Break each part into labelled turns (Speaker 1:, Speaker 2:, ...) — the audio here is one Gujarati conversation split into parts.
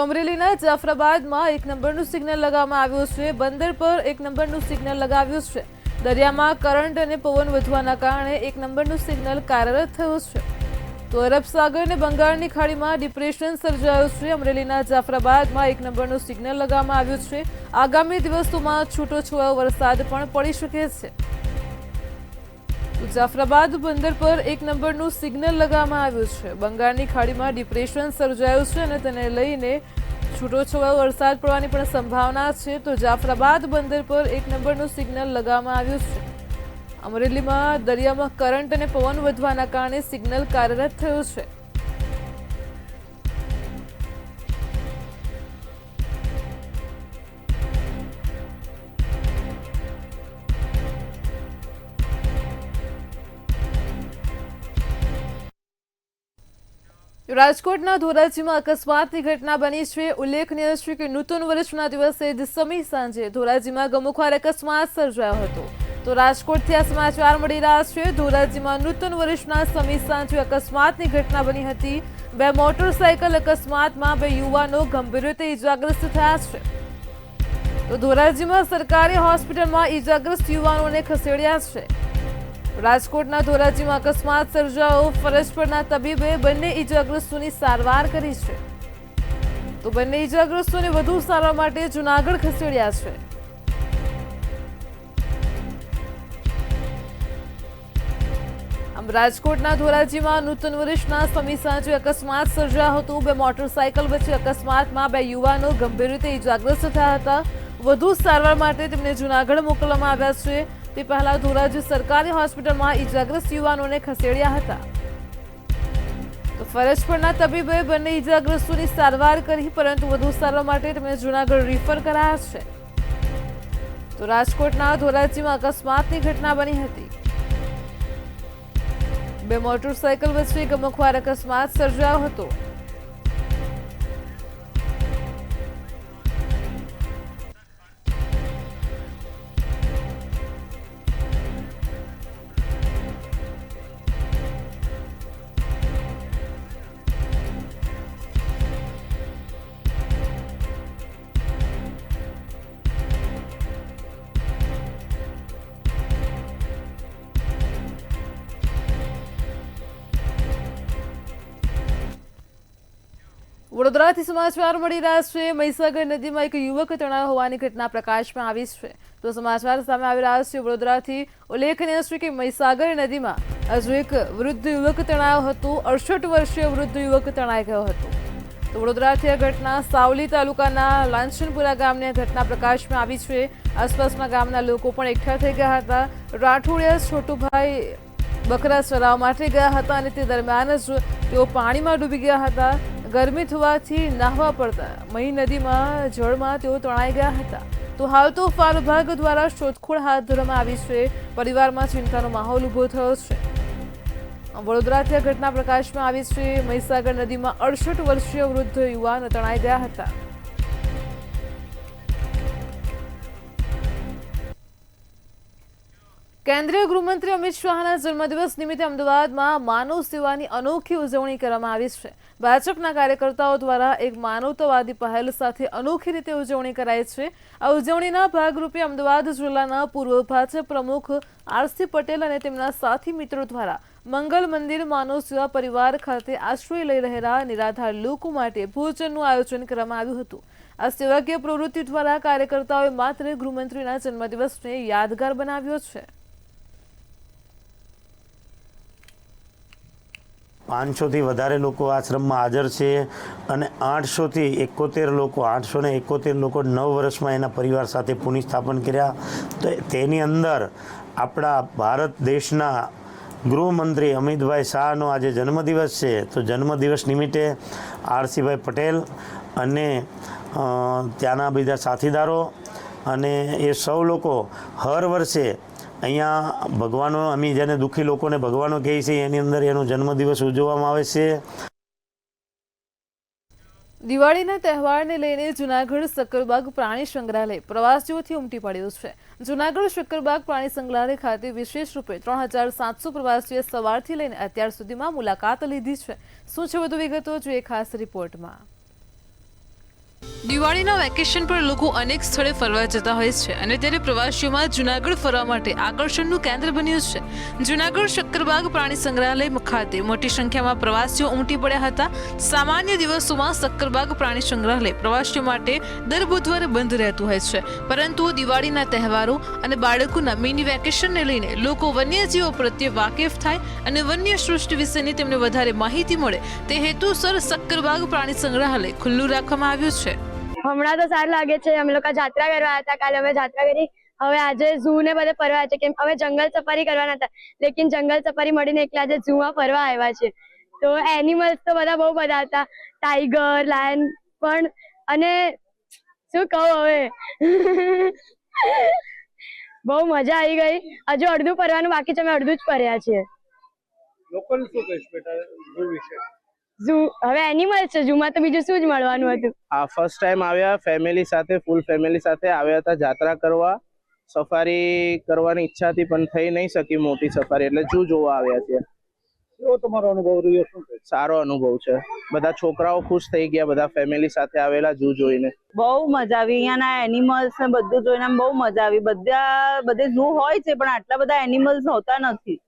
Speaker 1: અમરેલીના જાફરાબાદમાં 1 નંબરનું સિગ્નલ લગાવવામાં આવ્યું છે। બંદર પર 1 નંબરનું સિગ્નલ લગાવ્યું છે। દરિયામાં કરંટ અને પવન વધવાના કારણે 1 નંબરનું સિગ્નલ કાર્યરત થયું છે। તો અરબ સાગર અને બંગાળની ખાડીમાં ડિપ્રેશન સર્જાયું છે। અમરેલીના જાફરાબાદમાં 1 નંબરનું સિગ્નલ લગાવવામાં આવ્યું છે। આગામી દિવસોમાં છૂટોછવાયો વરસાદ પણ પડી શકે છે। જાફરાબાદ બંદર પર 1 નંબરનું સિગ્નલ લગાવવામાં આવ્યું છે। બંગાળની ખાડીમાં ડિપ્રેશન સર્જાયું છે અને તેને લઈને છૂટોછવાયો વરસાદ પડવાની પણ સંભાવના છે। તો જાફરાબાદ બંદર પર 1 નંબરનું સિગ્નલ લગાવવામાં આવ્યું છે। અમરેલીમાં દરિયામાં કરંટ અને પવન વધવાના કારણે સિગ્નલ કાર્યરત થયું છે। રાજકોટના ધોરાજીમાં અકસ્માતની ઘટના બની છે। ઉલ્લેખનીય છે કે નૂતન વર્ષના દિવસે સમી સાંજે ધોરાજીમાં ગમખ્વાર અકસ્માત સર્જાયો હતો। તો રાજકોટથી આ સમાચાર મળી રહ્યા છે। ધોરાજીમાં નૂતન વર્ષના સમી સાંજે અકસ્માતની ઘટના બની હતી। 2 મોટરસાયકલ અકસ્માતમાં 2 યુવાનો ગંભીર રીતે ઇજાગ્રસ્ત થયા છે। તો ધોરાજીમાં સરકારી હોસ્પિટલમાં ઇજાગ્રસ્ત યુવાનોને ખસેડ્યા છે। રાજકોટના ધોરાજીમાં અકસ્માત સર્જાયો। ફરજ પરના તબીબે બંને ઇજાગ્રસ્તોની સારવાર કરી છે। તો બંને ઇજાગ્રસ્તોને વધુ સારવાર માટે જૂનાગઢ ખસેડ્યા છે। આમ રાજકોટના ધોરાજીમાં નૂતન વર્ષના સમી સાંજે અકસ્માત સર્જાયો હતો। 2 મોટરસાયકલ વચ્ચે અકસ્માતમાં 2 યુવાનો ગંભીર રીતે ઇજાગ્રસ્ત થયા હતા। વધુ સારવાર માટે તેમને જૂનાગઢ મોકલવામાં આવ્યા છે। તે પહેલા ધોરાજી સરકારી હોસ્પિટલમાં ઇજાગ્રસ્ત યુવાનોને ખસેડ્યા હતા। તો ફરજ પરના તબીબે બંને ઇજાગ્રસ્તોની સારવાર કરી, પરંતુ વધુ સારવાર માટે તેમને જૂનાગઢ રિફર કરાયા છે। તો રાજકોટના ધોરાજીમાં અકસ્માતની ઘટના બની હતી। 2 મોટરસાયકલ વચ્ચે ગમખ્વાર અકસ્માત સર્જાયો હતો। વડોદરાથી સમાચાર મળી રહ્યા છે। મહીસાગર નદીમાં એક યુવક તણાયો હોવાની ઘટના પ્રકાશમાં આવી છે। તો સમાચાર સામે આવી રહ્યા છે વડોદરાથી। ઉલ્લેખનીય છે કે મહીસાગર નદીમાં હજુ એક વૃદ્ધ યુવક તણાયો હતો। 68 વર્ષીય વૃદ્ધ યુવક તણાઈ ગયો હતો। તો વડોદરાથી આ ઘટના સાવલી તાલુકાના લાંછનપુરા ગામની આ ઘટના પ્રકાશમાં આવી છે। આસપાસના ગામના લોકો પણ એકઠા થઈ ગયા હતા। રાઠોડિયા છોટુભાઈ બકરા ચરાવવા માટે ગયા હતા અને તે દરમિયાન જ તેઓ પાણીમાં ડૂબી ગયા હતા। ગરમી થવાથી નાહવા પડતા મહી નદીમાં જળમાં તેઓ તણાઈ ગયા હતા। તો હાલ તો ફાયર વિભાગ દ્વારા શોધખોળ હાથ ધરવામાં આવી છે। પરિવારમાં ચિંતાનો માહોલ ઉભો થયો છે। વડોદરાથી આ ઘટના પ્રકાશમાં આવી છે। મહીસાગર નદીમાં 68 વર્ષીય વૃદ્ધ યુવાન તણાઈ ગયા હતા। કેન્દ્રીય ગૃહમંત્રી અમિત શાહના જન્મદિવસ નિમિત્તે અમદાવાદમાં માનવ સેવાની અનોખી ઉજવણી કરવામાં આવી છે। ભાજપના કાર્યકર્તાઓ દ્વારા એક માનવતાવાદી પહેલ સાથે અનોખી રીતે ઉજવણી કરાઈ છે। આ ઉજવણીના ભાગરૂપે અમદાવાદ જિલ્લાના પૂર્વ ભાજપ પ્રમુખ આરસી પટેલ અને તેમના સાથી મિત્રો દ્વારા મંગલ મંદિર માનવ સેવા પરિવાર ખાતે આશ્રય લઈ રહેલા નિરાધાર લોકો માટે ભોજનનું આયોજન કરવામાં આવ્યું હતું। આ સેવાકીય પ્રવૃત્તિ દ્વારા કાર્યકર્તાઓએ માત્ર ગૃહમંત્રીના જન્મદિવસને યાદગાર બનાવ્યો છે।
Speaker 2: 500થી વધારે લોકો આશ્રમમાં હાજર છે અને 871 લોકો 871 લોકો 9 વર્ષમાં એના પરિવાર સાથે પુનઃસ્થાપન કર્યા। તો તેની અંદર આપણા ભારત દેશના ગૃહમંત્રી અમિતભાઈ શાહનો આજે જન્મદિવસ છે। તો જન્મદિવસ નિમિત્તે આરસીભાઈ પટેલ અને ત્યાંના બધા સાથીદારો અને એ સૌ લોકો હર વર્ષે અહીંયા ભગવાનો અમે જેને દુઃખી લોકોને ભગવાનો કહીએ છીએ એની અંદર એનો જન્મદિવસ ઉજવવામાં આવે છે।
Speaker 1: દિવાળીના તહેવારને લઈને જૂનાગઢ સક્કરબાગ પ્રાણી સંગ્રહાલય પ્રવાસીઓથી ઉમટી પડ્યું છે। જૂનાગઢ સક્કરબાગ પ્રાણી સંગ્રહાલય ખાતે વિશેષ રૂપે 3700 પ્રવાસીઓએ સવારથી લઈને અત્યાર સુધીમાં મુલાકાત લીધી છે। શું છે વધુ વિગતો જોઈએ ખાસ રિપોર્ટમાં। દિવાળીના વેકેશન પર લોકો અનેક સ્થળે ફરવા જતા હોય છે અને ત્યારે પ્રવાસીઓમાં જૂનાગઢ ફરવા માટે આકર્ષણનું કેન્દ્ર બન્યું છે. જૂનાગઢ શક્કરબાગ પ્રાણી સંગ્રહાલય ખાતે મોટી સંખ્યામાં પ્રવાસીઓ ઉમટી પડ્યા હતા. સામાન્ય દિવસોમાં શક્કરબાગ પ્રાણી સંગ્રહાલય પ્રવાસીઓ માટે દર બુધવારે બંધ રહેતું હોય છે, પરંતુ દિવાળીના તહેવારો અને બાળકોના મિની વેકેશનને લઈને લોકો વન્યજીવો પ્રત્યે વાકેફ થાય અને વન્ય સૃષ્ટિ વિશેની તેમને વધારે માહિતી મળે તે હેતુસર શક્કરબાગ પ્રાણી સંગ્રહાલય ખુલ્લું રાખવામાં આવ્યું છે.
Speaker 3: હમણાં તો સારું લાગે છે. અમે લોકો જાત્રા કરવા હતા, કાલે અમે જાત્રા કરી. હવે આજે ઝૂ ને બધે ફરવા છે, કેમ હવે જંગલ સફારી કરવાના હતા, લેકિન જંગલ સફારી મળીને એટલે આજે ઝૂ માં ફરવા આવ્યા છે. તો એનિમલ્સ તો બધા બહુ બધા હતા, ટાઈગર, લાયન પણ, અને શું કહું હવે બહુ મજા આવી ગઈ. હજુ અડધું ફરવાનું બાકી છે, અમે અડધું જ ફર્યા છીએ.
Speaker 4: લોકોને શું કહીશ બેટા ઝૂ વિશે?
Speaker 3: ઝૂ હવે એનિમલ્સ છે, ઝૂમાં તો બીજું શું જ મળવાનું હતું.
Speaker 4: આ ફર્સ્ટ ટાઈમ આવ્યા, ફેમિલી સાથે, ફૂલ ફેમિલી સાથે આવ્યા હતા જાત્રા કરવા. સફારી કરવાની ઈચ્છા હતી પણ થઈ નહીં શકી મોટી સફારી, એટલે ઝૂ જોવા આવ્યા છે. કેવો તમારો અનુભવ રહ્યો? શું સારો અનુભવ છે. બધા છોકરાઓ ખુશ થઈ ગયા, બધા ફેમિલી સાથે આવેલા ઝૂ જોઈને.
Speaker 5: બહુ મજા આવી. અહીંયાના એનિમલ્સ ને બધું જોઈને બહુ મજા આવી. બધે ઝૂ હોય છે પણ આટલા બધા એનિમલ્સ હોતા નથી.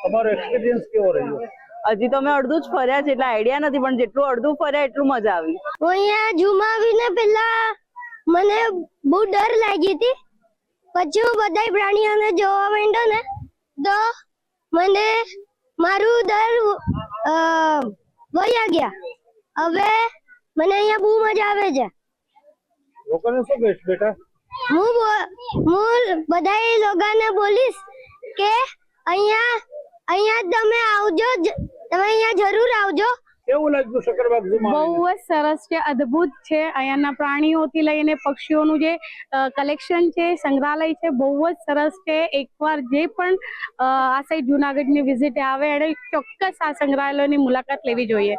Speaker 4: તમારો એક્સપિરિયન્સ કેવો રહ્યો?
Speaker 5: હજી તો અમે અડધું જ ફર્યા છે એટલે આઈડિયા નથી, પણ જેટલું અડધું ફર્યા એટલું મજા આવી.
Speaker 6: હું અહીંયા ઝૂમાં આવીને પહેલા મને બહુ ડર લાગી હતી, પછી હું બધા પ્રાણીઓને જોવા માંડ્યો ને તો મને મારું ડર વયા ગયા. હવે મને અહીંયા બહુ મજા આવે છે.
Speaker 4: લોકોને શું કહીશ બેટા?
Speaker 6: હું બધા લોકોને બોલીશ કે અહીંયા તમે આવજો, તમે અહીંયા જરૂર આવજો.
Speaker 4: કેવું લાગ્યું શક્કરબાગ ઝૂમાં?
Speaker 7: બહુ જ સરસ છે, અદ્ભુત છે. અહીંયાના પ્રાણીઓથી લઈને પક્ષીઓનું જે કલેક્શન છે, સંગ્રહાલય છે, બહુ જ સરસ છે. એકવાર જે પણ આ સાઈડ જુનાગઢની વિઝિટ આવે એને ચોક્કસ આ સંગ્રહાલયની મુલાકાત લેવી જોઈએ.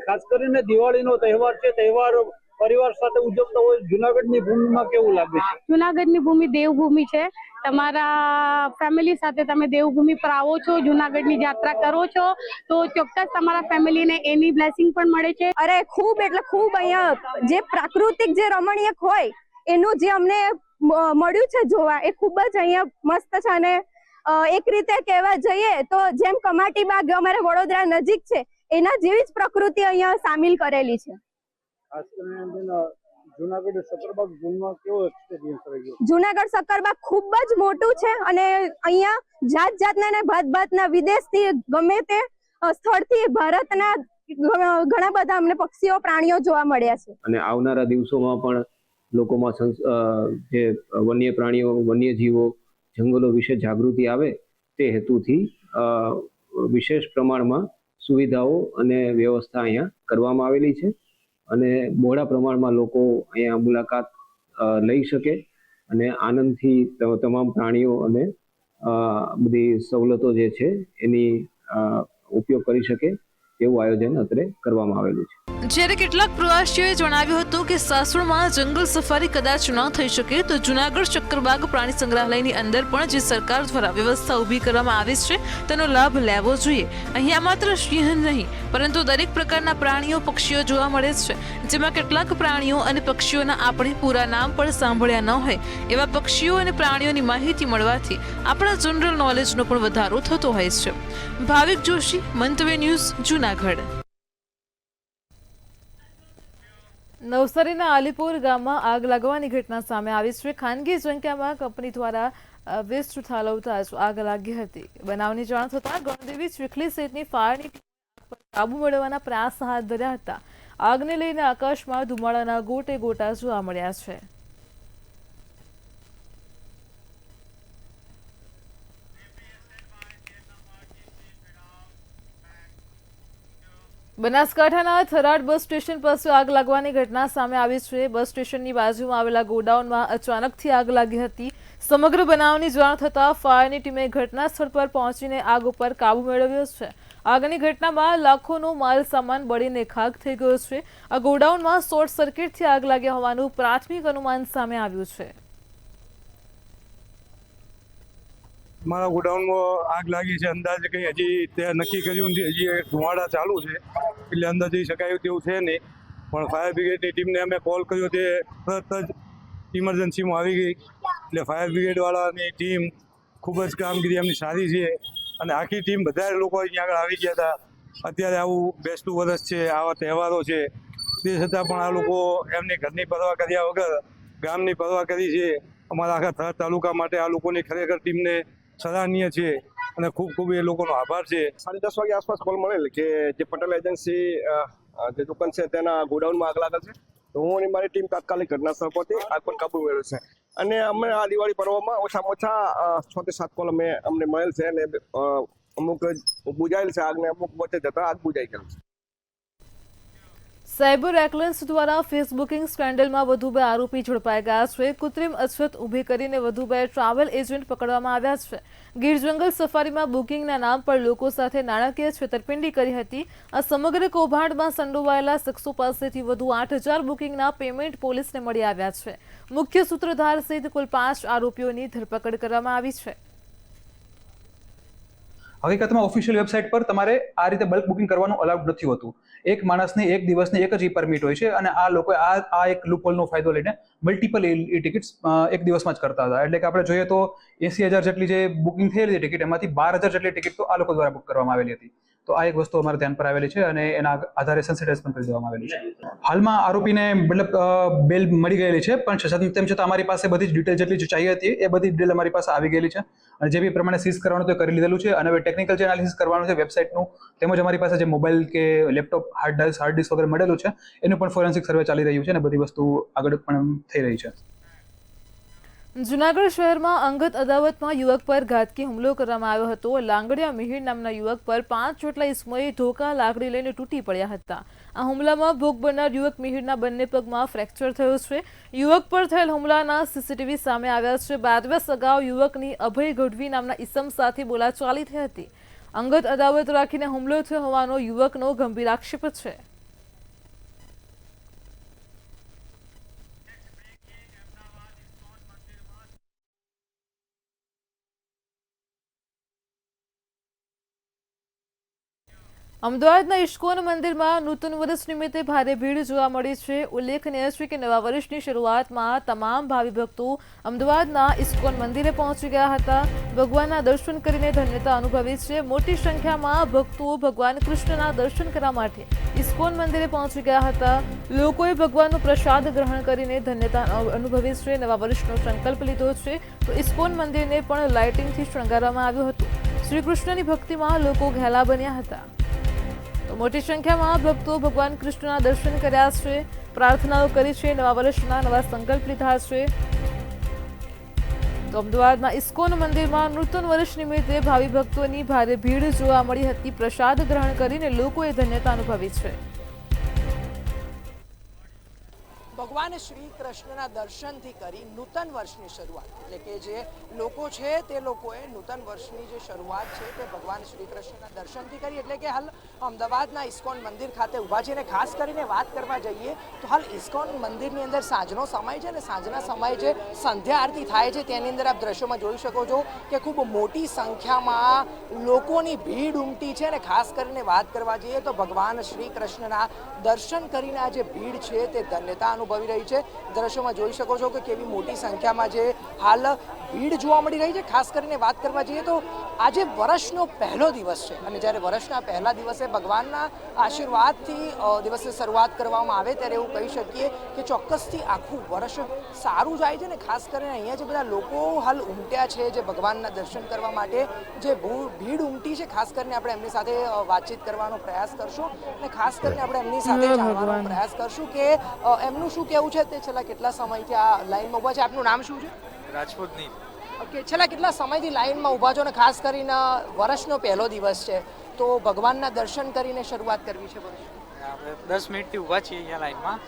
Speaker 4: ખાસ કરીને દિવાળીનો તહેવાર છે, તહેવાર પરિવાર સાથે ઉજવતા હોય, જુનાગઢની ભૂમિમાં કેવું લાગે છે?
Speaker 7: જુનાગઢની ભૂમિ દેવભૂમિ છે. તમારા ફેમિલી સાથે તમે દેવભૂમિ પર આવો છો, જુનાગઢની યાત્રા કરો છો તો ચોક્કસ તમારા ફેમિલીને એની બ્લેસિંગ પણ મળે છે.
Speaker 3: અરે ખૂબ એટલે ખૂબ અહીંયા જે પ્રાકૃતિક જે રમણીયક હોય એનું જે અમને મળ્યું છે જોવા, એ ખૂબ જ અહીંયા મસ્ત છે. અને એક રીતે કહેવા જઈએ તો જેમ કમાટી બાગ અમારે વડોદરા નજીક છે એના જેવી જ પ્રકૃતિ અહીંયા સામેલ કરેલી છે.
Speaker 4: ખાસ કરીને જુનાગઢ શક્કરબાગ ઝૂમાં કેવો એક્સપિરિયન્સ રહ્યો?
Speaker 3: જુનાગઢ શક્કરબાગ ખૂબ જ મોટું છે અને અહીંયા જાત જાતના ને ભાતના વિદેશથી ગમે તે સ્થળથી ભારતના ઘણા બધા અમને પક્ષીઓ પ્રાણીઓ જોવા મળ્યા છે.
Speaker 8: અને આવનારા દિવસોમાં પણ લોકોમાં જે વન્ય પ્રાણીઓ, વન્યજીવો, જંગલો વિશે જાગૃતિ આવે તે હેતુથી વિશેષ પ્રમાણમાં સુવિધાઓ અને વ્યવસ્થા અહીંયા કરવામાં આવેલી છે અને બહોળા પ્રમાણમાં લોકો અહીંયા મુલાકાત લઈ શકે અને આનંદથી તમામ પ્રાણીઓ અને બધી સવલતો જે છે એની ઉપયોગ કરી શકે એવું આયોજન અત્રે કરવામાં આવેલું છે.
Speaker 1: જ્યારે કેટલાક પ્રવાસીઓએ જણાવ્યું હતું કે સાસણમાં જંગલ સફારી કદાચ ન થઈ શકે તો જૂનાગઢ શક્કરબાગ પ્રાણી સંગ્રહાલયની અંદર પણ જે સરકાર દ્વારા વ્યવસ્થા ઊભી કરવામાં આવી છે તેનો લાભ લેવો જોઈએ. અહીંયા માત્ર સિંહ નહીં પરંતુ દરેક પ્રકારના પ્રાણીઓ, પક્ષીઓ જોવા મળે છે, જેમાં કેટલાક પ્રાણીઓ અને પક્ષીઓના આપણે પૂરા નામ પણ સાંભળ્યા ન હોય એવા પક્ષીઓ અને પ્રાણીઓની માહિતી મળવાથી આપણા જનરલ નોલેજનો પણ વધારો થતો હોય છે. ભાવિક જોશી, મંતવ્ય ન્યૂઝ, જૂનાગઢ. નવસારીના આલીપુર ગામમાં આગ લાગવાની ઘટના સામે આવી છે. ખાનગી જગ્યામાં કંપની દ્વારા વેસ્ટ ઠાલવતા જ આગ લાગી હતી. બનાવની જાણ થતાં ગણદેવી ચીખલી સહિતની ફાયરની ટીમ પર કાબુ મેળવવાના પ્રયાસ હાથ ધર્યા હતા. આગને લઈને આકાશમાં ધુમાડાના ગોટે ગોટા જોવા મળ્યા છે. બનાસકાંઠાના થરાદ બસ સ્ટેશન પાસે આગ લાગવાની ઘટના સામે આવી છે. બસ સ્ટેશનની બાજુમાં આવેલા ગોડાઉનમાં અચાનકથી આગ લાગી હતી. સમગ્ર બનાવની જાણ થતાં ફાયરની ટીમે ઘટના સ્થળ પર પહોંચીને આગ ઉપર કાબુ મેળવ્યો છે. આગની ઘટનામાં લાખોનો માલ સામાન બળીને ખાખ થઈ ગયો છે. આ ગોડાઉનમાં શોર્ટ સર્કિટથી આગ લાગ્યા હોવાનું પ્રાથમિક અનુમાન સામે આવ્યું છે.
Speaker 9: મારા ગોડાઉનમાં આગ લાગી છે. અંદાજે કંઈ હજી ત્યાં નક્કી કર્યું નથી, હજી ધુમાડા ચાલુ છે એટલે અંદર જઈ શકાય તેવું છે નહીં. પણ ફાયર બ્રિગેડની ટીમને અમે કોલ કર્યો તે તરત જ ઇમરજન્સીમાં આવી ગઈ. એટલે ફાયર બ્રિગેડવાળાની ટીમ ખૂબ જ કામગીરી એમની સારી છે અને આખી ટીમ બધા લોકો અહીંયા આગળ આવી ગયા હતા. અત્યારે આવું બેસતું વર્ષ છે, આવા તહેવારો છે, તે છતાં પણ આ લોકો એમની ઘરની પરવા કર્યા વગર ગામની પરવા કરી છે. અમારા આખા થરાદ તાલુકા માટે આ લોકોની ખરેખર ટીમને સરાહનીય છે અને ખૂબ ખૂબ એ લોકોનો આભાર છે.
Speaker 10: 10:30 વાગે આસપાસ કોલ મળેલ કે જે પટેલ એજન્સી જે દુકાન છે તેના ગોડાઉનમાં આગ લાગેલ છે. તો હું અને મારી ટીમ તાત્કાલિક ઘટના સ્થળ પરથી આગ પર કાબુ મેળવ્યો છે અને અમે આ દિવાળી પર્વમાં ઓછામાં ઓછા 6 થી 7 કોલ અમને મળેલ છે અને અમુક બુજાયેલ છે આગને, અમુક વચ્ચે જતા આગ બુજાઈ ગયેલ છે.
Speaker 1: સાયબર એક્લેન્સ દ્વારા ફેસબુકિંગ સ્કેન્ડલમાં વધુ 2 આરોપી ઝડપાઈ ગયા છે. કૃત્રિમ અછત ઊભી કરીને વધુ 2 ટ્રાવેલ એજન્ટ પકડવામાં આવ્યા છે. ગીર જંગલ સફારીમાં બુકિંગના નામ પર લોકો સાથે નાણાકીય છેતરપિંડી કરી હતી. આ સમગ્ર કૌભાંડમાં સંડોવાયેલા શખ્સો પાસેથી વધુ 8,000 બુકિંગના પેમેન્ટ પોલીસને મળી આવ્યા છે. મુખ્ય સૂત્રધાર સહિત કુલ 5 આરોપીઓની ધરપકડ કરવામાં આવી છે.
Speaker 11: હકીકતમાં ઓફિશિયલ વેબસાઇટ પર તમારે આ રીતે બલ્ક બુકિંગ કરવાનું અલાઉડ નથી હોતું. એક માણસની એક દિવસની એક જ ઈ પરમિટ હોય છે અને આ લોકો આ એક લૂપહોલનો ફાયદો લઈને મલ્ટિપલ ઈ ટિકિટ્સ એક દિવસમાં જ કરતા હતા. એટલે કે આપણે જોઈએ તો 80,000 જેટલી જે બુકિંગ થયેલી ટિકિટ એમાંથી 12,000 જેટલી ટિકિટ તો આ લોકો દ્વારા બુક કરવામાં આવેલી હતી. તો આ એક વસ્તુ અમારા ધ્યાન પર આવેલી છે અને એના આધારે સેન્સિટાઇઝ પણ કરી દેવામાં આવેલી છે. હાલમાં આરોપીને મતલબ બેલ મળી ગયેલી છે, પણ તેમ છતાં અમારી પાસે બધી જ ડિટેલ જેટલી ચાહીએ હતી એ બધી ડિટેલ અમારી પાસે આવી ગયેલી છે અને જે બી પ્રમાણે સીઝ કરવાનું તો કરી લીધેલું છે. અને હવે ટેકનિકલ જે એનાલિસિસ કરવાનું છે વેબસાઇટનું, તેમજ અમારી પાસે જે મોબાઈલ કે લેપટોપ હાર્ડ ડિસ્ક વગેરે મળેલું છે એનું પણ ફોરેન્સિક સર્વે ચાલી રહ્યું છે અને બધી વસ્તુ આગળ પણ થઈ રહી છે.
Speaker 1: જૂનાગઢ શહેરમાં અંગત અદાવતમાં યુવક પર ઘાતકી હુમલો કરવામાં આવ્યો હતો. લાંગડિયા મિહિર નામના યુવક પર 5 જેટલા ઇસમોએ ધોકા લાકડી લઈને તૂટી પડ્યા હતા. આ હુમલામાં ભોગ બનનાર યુવક મિહિરના બંને પગમાં ફ્રેક્ચર થયું છે. યુવક પર થયેલ હુમલાના સીસીટીવી સામે આવ્યા છે. 2 દિવસ અગાઉ યુવકની અભય ગઢવી નામના ઇસમ સાથે બોલાચાલી થઈ હતી. અંગત અદાવત રાખીને હુમલો થયો હોવાનો યુવકનો ગંભીર આક્ષેપ છે. અમદાવાદના ઇસ્કોન મંદિરમાં નૂતન વર્ષ નિમિત્તે ભારે ભીડ જોવા મળી છે. ઉલ્લેખનીય છે કે નવા વર્ષની શરૂઆતમાં તમામ ભાવિ ભક્તો અમદાવાદના ઇસ્કોન મંદિરે પહોંચી ગયા હતા. ભગવાનના દર્શન કરીને ધન્યતા અનુભવી છે. મોટી સંખ્યામાં ભક્તો ભગવાન કૃષ્ણના દર્શન કરવા માટે ઇસ્કોન મંદિરે પહોંચી ગયા હતા. લોકોએ ભગવાનનો પ્રસાદ ગ્રહણ કરીને ધન્યતા અનુભવી છે. નવા વર્ષનો સંકલ્પ લીધો છે તો ઇસ્કોન મંદિરને પણ લાઇટિંગથી શણગારવામાં આવ્યું હતું. શ્રી કૃષ્ણની ભક્તિમાં લોકો ઘેલા બન્યા હતા. તો મોટી સંખ્યામાં ભક્તો ભગવાન કૃષ્ણના દર્શન કર્યા છે, પ્રાર્થનાઓ કરી છે, નવા વર્ષના નવા સંકલ્પ લીધા છે. તો અમદાવાદમાં ઇસ્કોન મંદિરમાં નૂતન વર્ષ નિમિત્તે ભાવિ ભક્તોની ભારે ભીડ જોવા મળી હતી. પ્રસાદ ગ્રહણ કરીને લોકોએ ધન્યતા અનુભવી છે.
Speaker 12: ભગવાન શ્રી કૃષ્ણના દર્શનથી કરી નૂતન વર્ષની શરૂઆત, એટલે કે જે લોકો છે તે લોકોએ નૂતન વર્ષની જે શરૂઆત છે તે ભગવાન શ્રી કૃષ્ણના દર્શનથી કરી. એટલે કે હાલ અમદાવાદના ઇસ્કોન મંદિર ખાતે ઊભા છે અને ખાસ કરીને વાત કરવા જઈએ તો હાલ ઇસ્કોન મંદિરની અંદર સાંજનો સમય છે અને સાંજના સમયે જે સંધ્યા આરતી થાય છે તેની અંદર આપ દ્રશ્યોમાં જોઈ શકો છો કે ખૂબ મોટી સંખ્યામાં લોકોની ભીડ ઉમટી છે. અને ખાસ કરીને વાત કરવા જઈએ તો ભગવાન શ્રી કૃષ્ણના દર્શન કરીને આ જે ભીડ છે તે ધન્યતા અનુભવી રહી છે. દ્રશ્યોમાં જોઈ શકો છો કે કેવી મોટી સંખ્યામાં જે હાલ ભીડ જોવા મળી રહી છે. ખાસ કરીને વાત કરવા જઈએ તો આજે વર્ષનો પહેલો દિવસ છે અને જ્યારે વર્ષના પહેલા દિવસે ભગવાનના આશીર્વાદથી દિવસની શરૂઆત કરવામાં આવે ત્યારે એવું કહી શકીએ કે ચોક્કસથી આખું વર્ષ સારું જાય છે. ને ખાસ કરીને અહીંયા જે બધા લોકો હાલ ઉમટ્યા છે જે ભગવાનના દર્શન કરવા માટે જે ભીડ ઉમટી છે, ખાસ કરીને આપણે એમની સાથે વાતચીત કરવાનો પ્રયાસ કરશું અને ખાસ કરીને આપણે એમની સાથે જાણવાનો પ્રયાસ કરશું કે એમનું શું કહેવું છે તે છેલ્લા કેટલા સમયથી આ લાઈનમાં ઊભા છે. આપનું નામ શું છે?
Speaker 13: રાજપૂતની.
Speaker 12: ઓકે, છેલ્લા કેટલા સમયથી લાઈનમાં ઊભા છો અને ખાસ કરીને વર્ષનો પહેલો દિવસ છે તો ભગવાનના દર્શન કરીને શરૂઆત કરવી છે?
Speaker 13: આપણે 10 મિનિટથી ઊભા છીએ અહીંયા લાઈનમાં.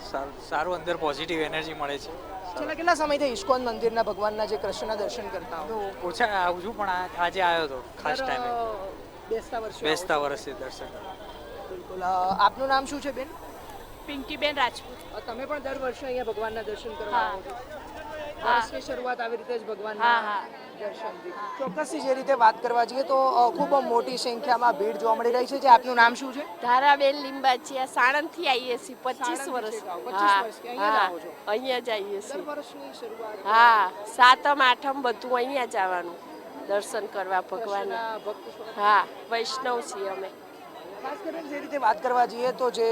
Speaker 13: સારું અંદર પોઝિટિવ એનર્જી મળે છે.
Speaker 12: છેલ્લા કેટલા સમયથી ઇસ્કોન મંદિરના ભગવાનના જે કૃષ્ણના દર્શન કરતા હો?
Speaker 13: ઓછા આવું છું પણ આજે આવ્યો હતો ખાસ ટાઈમે. બેસતા વર્ષે દર્શન.
Speaker 12: બિલકુલ. આપનું નામ શું છે બેન?
Speaker 14: પિંકીબેન રાજપૂત.
Speaker 12: તમે પણ દર વર્ષે અહીંયા ભગવાનના દર્શન કરવા આવો છો? વર્ષની શરૂઆત આવી રીતે જ ભગવાન દર્શનથી ચોક્કસથી જે રીતે વાત કરવા જઈએ તો ખૂબ મોટી સંખ્યામાં ભીડ જોવા મળી રહી છે. જે આપનું નામ શું છે?
Speaker 14: ધારાબેન લીંબાચિયા, સાણંદથી આવીએ છીએ. 25 વર્ષ.
Speaker 12: 25 વર્ષથી અહીંયા જ આવો છો?
Speaker 14: અહીંયા જ આવીએ
Speaker 12: દર
Speaker 14: છીએ.
Speaker 12: વર્ષની શરૂઆત
Speaker 14: હા, સાતમ આઠમ બધું અહીંયા જ આવવાનું દર્શન કરવા ભગવાન.
Speaker 12: ભક્ત છો?
Speaker 14: હા, વૈષ્ણવ છીએ અમે.
Speaker 12: ખાસ કરીને જે રીતે વાત કરવા જઈએ તો જે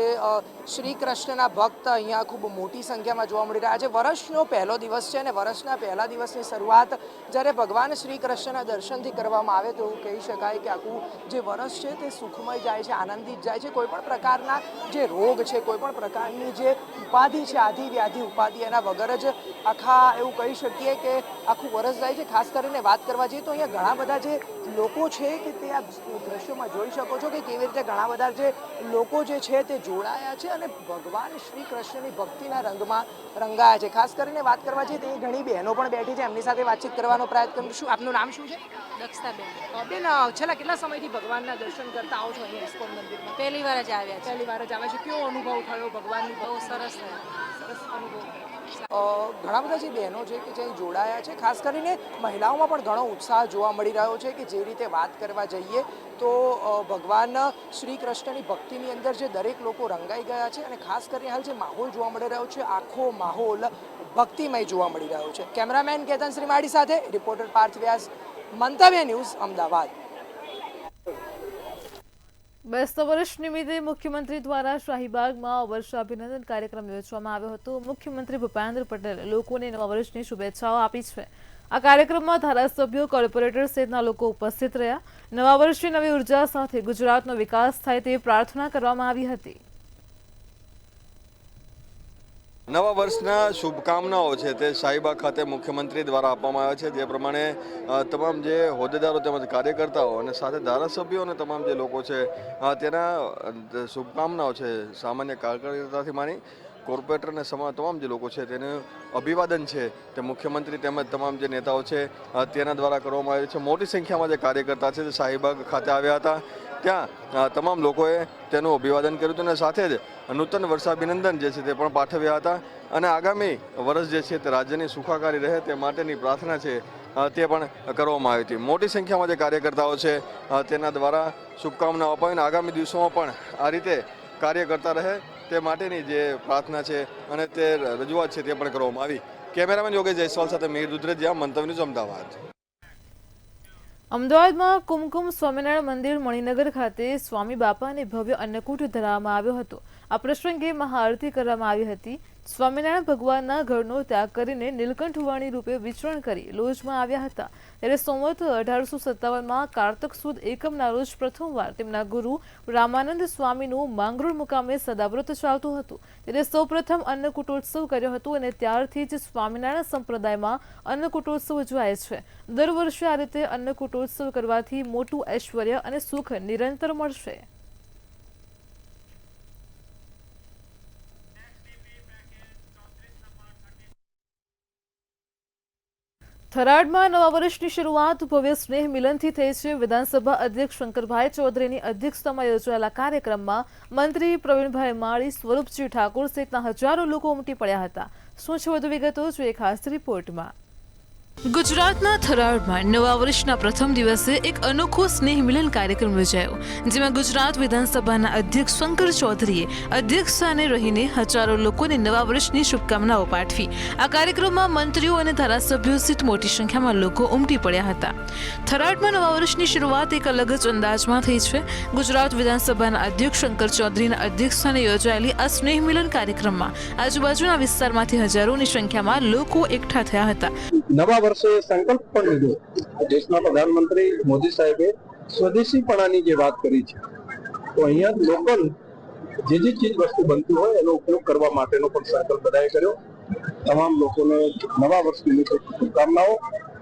Speaker 12: શ્રી કૃષ્ણના ભક્ત અહીંયા ખૂબ મોટી સંખ્યામાં જોવા મળી રહ્યા. આજે વર્ષનો પહેલો દિવસ છે અને વર્ષના પહેલા દિવસની શરૂઆત જ્યારે ભગવાન શ્રી કૃષ્ણના દર્શનથી કરવામાં આવે તો એવું કહી શકાય કે આખું જે વર્ષ છે તે સુખમય જાય છે, આનંદિત જાય છે. કોઈ પણ પ્રકારના જે રોગ છે, કોઈ પણ પ્રકારની જે ઉપાધિ છે, આધિ વ્યાધિ ઉપાધિ એના વગર જ આખા એવું કહી શકીએ કે આખું વર્ષ જાય છે. ખાસ કરીને વાત કરવા જઈએ તો અહીંયા ઘણા બધા જે લોકો છે કે તે આ દ્રશ્યોમાં જોઈ શકો છો કે કેવી રીતે ઘણા બધા જે લોકો જે છે તે જોડાયા છે અને ભગવાન શ્રી કૃષ્ણની ભક્તિના રંગમાં રંગાયા છે. ખાસ કરીને વાત કરવા જઈએ તો ઘણી બહેનો પણ બેઠી છે, એમની સાથે વાતચીત કરવાનો પ્રયત્ન કરીશું. આપનું નામ શું છે?
Speaker 14: દક્ષાબેન.
Speaker 12: બેન, છેલ્લા કેટલા સમયથી ભગવાનના દર્શન કરતા આવો છો અહીંયા ઇસ્કોન મંદિરમાં?
Speaker 14: પહેલી વાર જ આવ્યા છે.
Speaker 12: પહેલી વાર જ આવે છે. કેવો અનુભવ થયો ભગવાનની?
Speaker 14: બહુ સરસ થયો.
Speaker 12: સરસ અનુભવ. ઘણા બધા જે બહેનો છે કે જે જોડાયા છે, ખાસ કરીને મહિલાઓમાં પણ ઘણો ઉત્સાહ જોવા મળી રહ્યો છે કે જે રીતે વાત કરવા જઈએ તો ભગવાન શ્રી કૃષ્ણની ભક્તિની અંદર જે દરેક લોકો રંગાઈ ગયા છે અને ખાસ કરીને હાલ જે માહોલ જોવા મળી રહ્યો છે આખો માહોલ ભક્તિમય જોવા મળી રહ્યો છે. કેમેરામેન કેતન શ્રીમાળી સાથે રિપોર્ટર પાર્થ વ્યાસ, મંતવ્ય ન્યૂઝ, અમદાવાદ.
Speaker 1: બેસતા વર્ષ નિમિત્તે મુખ્યમંત્રી દ્વારા શાહીબાગમાં વર્ષાભિનંદન કાર્યક્રમ યોજવામાં આવ્યો હતો. મુખ્યમંત્રી ભૂપેન્દ્ર પટેલે લોકોને નવા વર્ષની શુભેચ્છાઓ આપી છે. આ કાર્યક્રમમાં ધારાસભ્યો, કોર્પોરેટર સહિતના લોકો ઉપસ્થિત રહ્યા. નવા વર્ષની નવી ઉર્જા સાથે ગુજરાતનો વિકાસ થાય તે પ્રાર્થના કરવામાં આવી હતી.
Speaker 10: નવા વર્ષના શુભકામનાઓ છે તે શાહીબાગ ખાતે મુખ્યમંત્રી દ્વારા આપવામાં આવ્યા છે. જે પ્રમાણે તમામ જે હોદ્દેદારો તેમજ કાર્યકર્તાઓ અને સાથે ધારાસભ્યો અને તમામ જે લોકો છે તેના શુભકામનાઓ છે. સામાન્ય કાર્યકર્તાથી માની કોર્પોરેટર અને તમામ જે લોકો છે તેનું અભિવાદન છે તે મુખ્યમંત્રી તેમજ તમામ જે નેતાઓ છે તેના દ્વારા કરવામાં આવ્યું છે. મોટી સંખ્યામાં જે કાર્યકર્તા છે તે શાહીબાગ ખાતે આવ્યા હતા. ત્યાં તમામ લોકોએ તેનું અભિવાદન કર્યું હતું અને સાથે જ નૂતન વર્ષાભિનંદન જે છે તે પણ પાઠવ્યા હતા અને આગામી વર્ષ જે છે તે રાજ્યની સુખાકારી રહે તે માટેની પ્રાર્થના છે તે પણ કરવામાં આવી હતી. મોટી સંખ્યામાં જે કાર્યકર્તાઓ છે તેના દ્વારા શુભકામનાઓ અપાવીને આગામી દિવસોમાં પણ આ રીતે કાર્ય કરતા રહે તે માટેની જે પ્રાર્થના છે અને તે રજૂઆત છે તે પણ કરવામાં આવી. કેમેરામેન યોગેશ જયસ્વાલ સાથે મીર દુધરેજિયા, મંતવ્ય ન્યૂઝ, અમદાવાદ.
Speaker 1: અમદાવાદમાં કુમકુમ સ્વામિનારાયણ મંદિર મણિનગર ખાતે સ્વામી બાપાને ભવ્ય અન્નકૂટ ધરાવવામાં આવ્યો હતો. આ પ્રસંગે મહાઆરતી કરવામાં આવી હતી. સ્વામિનારાયણ ભગવાનના ઘરનો ત્યાગ કરીને નીલકંઠ વાણી રૂપે વિચરણ કરી લોજમાં આવ્યા હતા. ત્યારે સંવત 1857માં કારતક સુદ એકમના રોજ પ્રથમવાર તેમના ગુરુ રામાનંદ સ્વામીનું માંગરોળ મુકામે સદાવ્રત ચાલતું હતું. ત્યારે સૌપ્રથમ અન્નકૂટોત્સવ કર્યો હતો અને ત્યારથી જ સ્વામિનારાયણ સંપ્રદાયમાં અન્નકૂટોત્સવ ઉજવાય છે. દર વર્ષે આ રીતે અન્નકૂટોત્સવ કરવાથી મોટું ઐશ્વર્ય અને સુખ નિરંતર મળશે. થરાદમાં નવા વર્ષની શરૂઆત ભવ્ય સ્નેહ મિલનથી થઈ છે. વિધાનસભા અધ્યક્ષ શંકરભાઈ ચૌધરીની અધ્યક્ષતામાં યોજાયેલા કાર્યક્રમમાં મંત્રી પ્રવીણભાઈ માળી, સ્વરૂપજી ઠાકોર સહિતના હજારો લોકો ઉમટી પડ્યા હતા. શું છે વધુ વિગતો જોઈએ ખાસ રિપોર્ટમાં. ગુજરાતના થરાદમાં નવા વર્ષના પ્રથમ દિવસે એક અનોખો સ્નેહ મિલન કાર્યક્રમ યોજાયો, જેમાં ગુજરાત વિધાનસભાના અધ્યક્ષ શંકર ચૌધરીએ અધ્યક્ષસ્થાને રહીને હજારો લોકોને નવા વર્ષની શુભકામનાઓ પાઠવી. આ કાર્યક્રમમાં મંત્રીઓ અને ધારાસભ્યો સહિત મોટી સંખ્યામાં લોકો ઉમટી પડ્યા હતા. થરાદમાં નવા વર્ષની શરૂઆત એક અલગ જ અંદાજમાં થઈ છે. ગુજરાત વિધાનસભાના અધ્યક્ષ શંકર ચૌધરીના અધ્યક્ષસ્થાને યોજાયેલી આ સ્નેહ મિલન કાર્યક્રમમાં આજુબાજુના વિસ્તારમાંથી હજારોની સંખ્યામાં લોકો એકઠા થયા હતા.
Speaker 15: નવા વર્ષે સંકલ્પ પણ લીધો. દેશના પ્રધાનમંત્રી મોદી સાહેબે સ્વદેશીપણાની જે વાત કરી છે, તો અહીંયા લોકલ જે ચીજ વસ્તુ બનતી હોય એનો ઉપયોગ કરવા માટેનો પણ સંકલ્પ બધાએ કર્યો. તમામ લોકોને નવા વર્ષ નિમિત્તે શુભકામનાઓ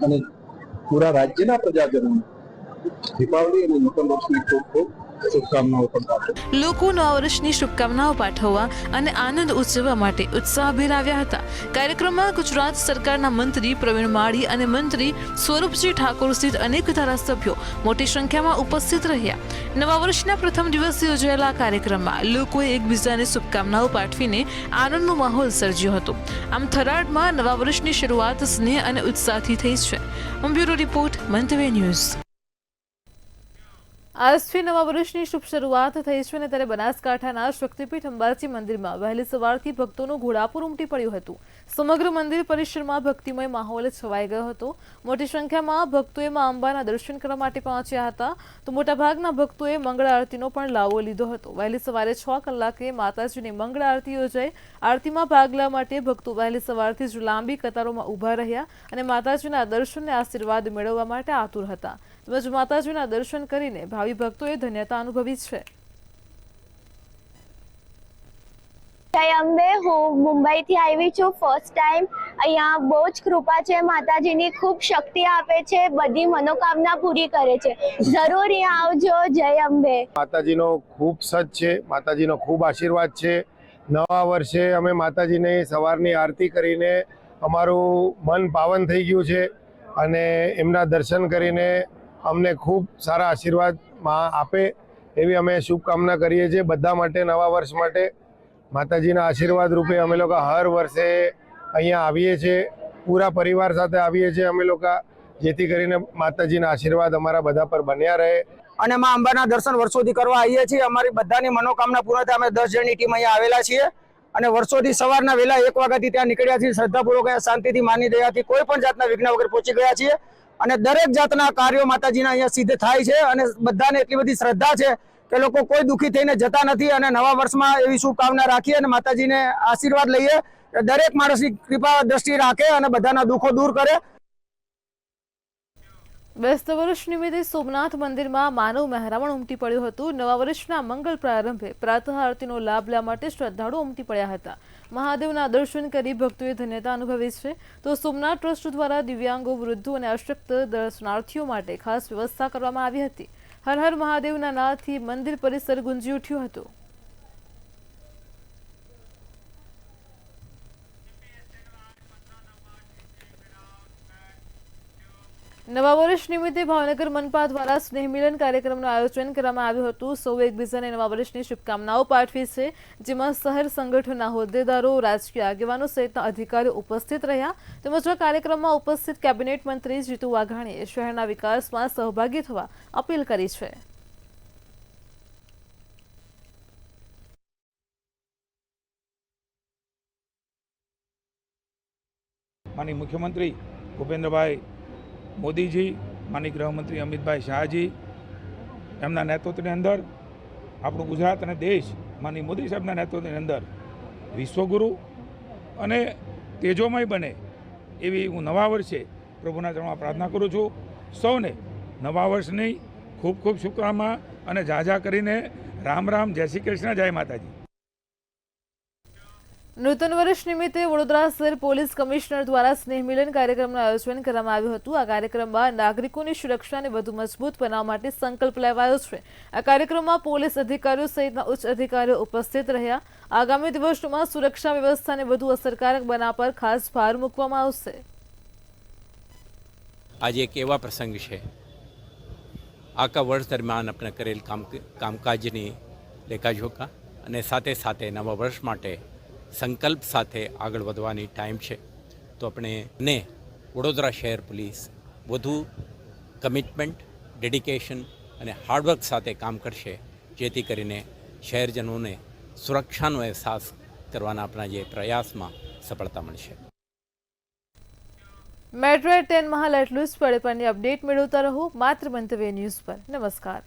Speaker 15: અને પૂરા રાજ્યના પ્રજાજનોને દીપાવલી અને નૂતન વર્ષની ખૂબ ખૂબ શુભકામનાઓ પણ પાઠવું.
Speaker 1: લોકો નવા વર્ષની શુભકામનાઓ પાઠવવા અને આનંદ ઉજવવા માટે ઉત્સાહભેર આવ્યા હતા. કાર્યક્રમમાં ગુજરાત સરકારના મંત્રી પ્રવીણ માળી અને મંત્રી સ્વરૂપજી ઠાકોર સહિત અનેક ધારાસભ્યો મોટી સંખ્યામાં ઉપસ્થિત રહ્યા. નવા વર્ષના પ્રથમ દિવસે યોજાયેલા કાર્યક્રમમાં લોકોએ એકબીજાને શુભકામનાઓ પાઠવીને આનંદનો માહોલ સર્જ્યો હતો. આમ થરાદમાં નવા વર્ષની શરૂઆત સ્નેહ અને ઉત્સાહથી થઈ છે. બ્યુરો રિપોર્ટ મંતવ્ય ન્યૂઝ. આજથી નવા વર્ષની શુભ શરૂઆત થઈ છે અને ત્યારે બનાસકાંઠાના શક્તિપીઠ અંબાજી મંદિરમાં વહેલી સવારથી ભક્તોનું ઘોડાપુર ઉમટી પડ્યું હતું. સમગ્ર મંદિર પરિસરમાં ભક્તિમય માહોલ છવાઈ ગયો હતો. મોટી સંખ્યામાં ભક્તોએ મા અંબાના દર્શન કરવા માટે પહોંચ્યા હતા તો મોટાભાગના ભક્તોએ મંગળ આરતીનો પણ લાવો લીધો હતો. વહેલી સવારે 6 કલાકે માતાજીની મંગળ આરતી યોજાઈ. આરતીમાં ભાગ લેવા માટે ભક્તો વહેલી સવારથી જ લાંબી કતારોમાં ઊભા રહ્યા અને માતાજીના દર્શનને આશીર્વાદ મેળવવા માટે આતુર હતા. તેમજ માતાજીના દર્શન કરીને ભાવિ ભક્તોએ ધન્યતા અનુભવી છે.
Speaker 6: જય અંબે. હું મુંબઈથી આવી છું ફર્સ્ટ ટાઈમ. અહીંયા બહુ જ કૃપા છે માતાજીની, ખૂબ શક્તિ આપે છે, બધી મનોકામના પૂરી કરે છે. જરૂર અહીંયા આવજો. જય અંબે.
Speaker 15: માતાજીનો ખૂબ સજ છે, માતાજીનો ખૂબ આશીર્વાદ છે. નવા વર્ષે અમે માતાજીની સવારની આરતી કરીને અમારું મન પાવન થઈ ગયું છે અને એમના દર્શન કરીને અમને ખૂબ સારા આશીર્વાદ આપે એવી અમે શુભકામના કરીએ છીએ બધા માટે. નવા વર્ષ માટે માતાજીના આશીર્વાદ રૂપે અમે લોકો હર વર્ષે અહીંયા આવીએ છીએ, પૂરા પરિવાર સાથે આવીએ છીએ અમે લોકો, જેથી કરીને માતાજીના આશીર્વાદ અમારા બધા પર બન્યા રહે.
Speaker 16: અને મા અંબાના દર્શન વર્ષોથી કરવા આવીએ છીએ. અમારી બધાની મનોકામના પૂર્ણ થાય. અમે 10 જણની ટીમ અહીંયા આવેલા છીએ અને વર્ષોથી સવારના વહેલા 1 વાગ્યાથી ત્યાં નીકળ્યા છીએ. શ્રદ્ધાપૂર્વક અહીંયા શાંતિથી માની દયાથી કોઈ પણ જાતના વિઘ્ન વગર પહોંચી ગયા છીએ અને દરેક જાતના કાર્યો માતાજીના અહીંયા સિદ્ધ થાય છે અને બધાને એટલી બધી શ્રદ્ધા છે કે લોકો કોઈ દુઃખી થઈને જતા નથી. અને નવા વર્ષમાં એવી શુભકામના રાખીએ અને માતાજીને આશીર્વાદ લઈએ કે દરેક માણસની કૃપા દ્રષ્ટિ રાખે અને બધાના દુઃખો દૂર કરે.
Speaker 1: બેસતા વર્ષ નિમિત્તે સોમનાથ મંદિરમાં માનવ મહેરામણ ઉમટી પડ્યું હતું. નવા વર્ષના મંગળ પ્રારંભે પ્રાતઃ આરતીનો લાભ લેવા માટે શ્રદ્ધાળુઓ ઉમટી પડ્યા હતા. મહાદેવના દર્શન કરી ભક્તોએ ધન્યતા અનુભવી છે. તો સોમનાથ ટ્રસ્ટ દ્વારા દિવ્યાંગો, વૃદ્ધો અને અશક્ત દર્શનાર્થીઓ માટે ખાસ વ્યવસ્થા કરવામાં આવી હતી. હર હર મહાદેવના નાદથી મંદિર પરિસર ગુંજી ઉઠ્યું હતું. નવા વર્ષ નિમિત્તે ભાવનગર મનપા દ્વારા સ્નેહ મિલન કાર્યક્રમનું આયોજન કરવામાં આવ્યું હતું. સૌ એકબીજાને નવા વર્ષની શુભકામનાઓ પાઠવી છે, જેમાં શહેર સંગઠનના હોદ્દેદારો, રાજકીય આગેવાનો સહિતના અધિકારીઓ ઉપસ્થિત રહ્યા. તેમજ આ કાર્યક્રમમાં ઉપસ્થિત કેબિનેટ મંત્રી જીતુ વાઘાણીએ શહેરના વિકાસમાં સહભાગી થવા અપીલ કરી છે.
Speaker 17: માનનીય મુખ્યમંત્રી ભૂપેન્દ્રભાઈ મોદીજી, માનનીય ગૃહમંત્રી અમિતભાઈ શાહજી, એમના નેતૃત્વની અંદર આપણું ગુજરાત અને દેશ માનનીય મોદી સાહેબના નેતૃત્વની અંદર વિશ્વગુરુ અને તેજોમય બને એવી હું નવા વર્ષે પ્રભુના ચરણમાં પ્રાર્થના કરું છું. સૌને નવા વર્ષની ખૂબ ખૂબ શુભકામના અને ઝાઝા કરીને રામ રામ, જય શ્રી કૃષ્ણ, જય માતાજી.
Speaker 1: નૂતન વર્ષ નિમિત્તે વડોદરા શહેર પોલીસ કમિશનર દ્વારા સ્નેહ મિલન કાર્યક્રમનું આયોજન કરવામાં આવ્યું હતું. આ કાર્યક્રમમાં નાગરિકોની સુરક્ષાને વધુ મજબૂત બનાવવા માટે સંકલ્પ લેવાયો છે. આ કાર્યક્રમમાં પોલીસ અધિકારીઓ સહિતના ઉચ્ચ અધિકારીઓ ઉપસ્થિત રહ્યા. આગામી દિવસોમાં સુરક્ષા વ્યવસ્થાને વધુ અસરકારક બનાવવા પર ખાસ ભાર મૂકવામાં આવશે.
Speaker 18: આજે એક એવા પ્રસંગ છે, આખા વર્ષ દરમિયાન આપણે કરેલ કામકાજની લેખાજોખા અને સાથે સાથે નવા વર્ષ માટે સંકલ્પ સાથે આગળ વધવાની ટાઈમ છે. તો આપણે વડોદરા શહેર પોલીસ વધુ કમિટમેન્ટ, ડેડિકેશન અને હાર્ડવર્ક સાથે કામ કરશે, જેથી કરીને શહેરજનોને સુરક્ષાનો અહેસાસ કરવાના આપણા જે પ્રયાસમાં સફળતા મળશે.
Speaker 1: મેટ્રો 10 માં હાલ એટલું જ. પડે પણની અપડેટ મેળવતા રહો માત્ર મંતવ્ય ન્યૂઝ પર. નમસ્કાર.